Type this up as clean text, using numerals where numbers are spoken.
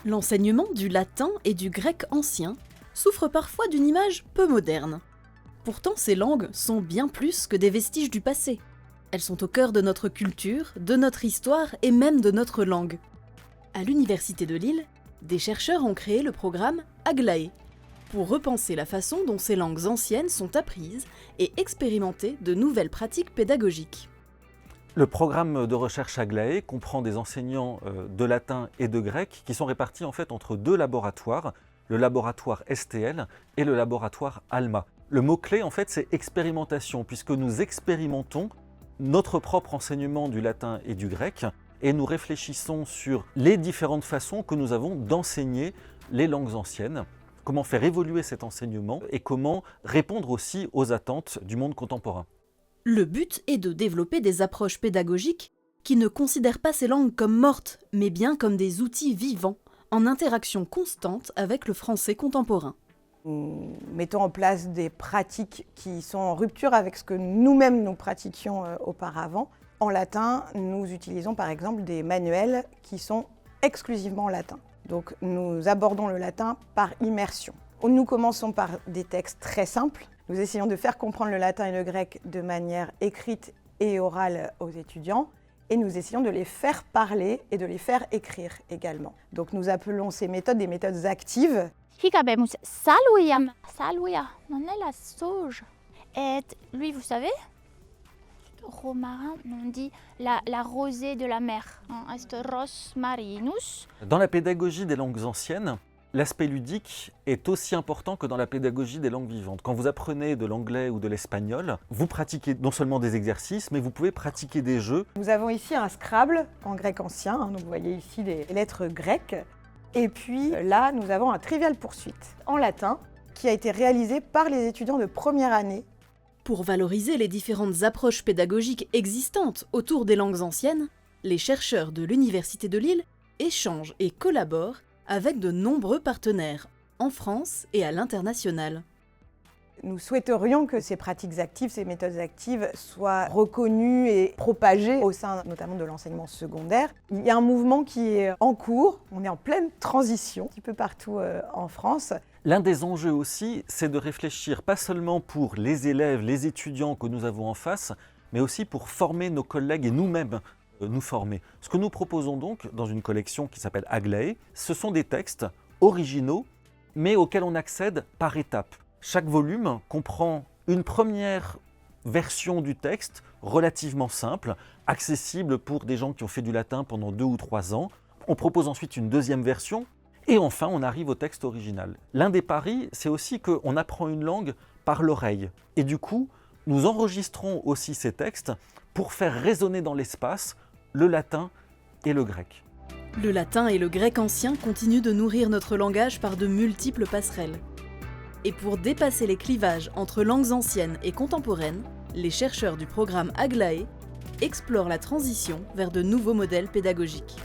L'enseignement du latin et du grec ancien souffre parfois d'une image peu moderne. Pourtant, ces langues sont bien plus que des vestiges du passé. Elles sont au cœur de notre culture, de notre histoire et même de notre langue. À l'Université de Lille, des chercheurs ont créé le programme Aglaé pour repenser la façon dont ces langues anciennes sont apprises et expérimenter de nouvelles pratiques pédagogiques. Le programme de recherche Aglaé comprend des enseignants de latin et de grec qui sont répartis en fait entre deux laboratoires, le laboratoire STL et le laboratoire ALMA. Le mot-clé en fait c'est expérimentation puisque nous expérimentons notre propre enseignement du latin et du grec et nous réfléchissons sur les différentes façons que nous avons d'enseigner les langues anciennes, comment faire évoluer cet enseignement et comment répondre aussi aux attentes du monde contemporain. Le but est de développer des approches pédagogiques qui ne considèrent pas ces langues comme mortes, mais bien comme des outils vivants, en interaction constante avec le français contemporain. Nous mettons en place des pratiques qui sont en rupture avec ce que nous-mêmes nous pratiquions auparavant. En latin, nous utilisons par exemple des manuels qui sont exclusivement en latin. Donc nous abordons le latin par immersion. Nous commençons par des textes très simples. Nous essayons de faire comprendre le latin et le grec de manière écrite et orale aux étudiants et nous essayons de les faire parler et de les faire écrire également. Donc nous appelons ces méthodes des méthodes actives. Hikabemos salvia, non è la sauge. Et lui, vous savez, romarin, on dit la rosée de la mer, est ros marinus. Dans la pédagogie des langues anciennes, l'aspect ludique est aussi important que dans la pédagogie des langues vivantes. Quand vous apprenez de l'anglais ou de l'espagnol, vous pratiquez non seulement des exercices, mais vous pouvez pratiquer des jeux. Nous avons ici un Scrabble en grec ancien, donc vous voyez ici les lettres grecques. Et puis là, nous avons un Trivial Poursuite en latin qui a été réalisé par les étudiants de première année. Pour valoriser les différentes approches pédagogiques existantes autour des langues anciennes, les chercheurs de l'Université de Lille échangent et collaborent avec de nombreux partenaires, en France et à l'international. Nous souhaiterions que ces pratiques actives, ces méthodes actives soient reconnues et propagées au sein notamment de l'enseignement secondaire. Il y a un mouvement qui est en cours, on est en pleine transition, un petit peu partout en France. L'un des enjeux aussi, c'est de réfléchir pas seulement pour les élèves, les étudiants que nous avons en face, mais aussi pour former nos collègues et nous-mêmes nous former. Ce que nous proposons donc dans une collection qui s'appelle Aglaé, ce sont des textes originaux, mais auxquels on accède par étapes. Chaque volume comprend une première version du texte relativement simple, accessible pour des gens qui ont fait du latin pendant 2 ou 3 ans. On propose ensuite une deuxième version et enfin on arrive au texte original. L'un des paris, c'est aussi qu'on apprend une langue par l'oreille. Et du coup, nous enregistrons aussi ces textes pour faire résonner dans l'espace le latin et le grec. Le latin et le grec ancien continuent de nourrir notre langage par de multiples passerelles. Et pour dépasser les clivages entre langues anciennes et contemporaines, les chercheurs du programme Aglaé explorent la transition vers de nouveaux modèles pédagogiques.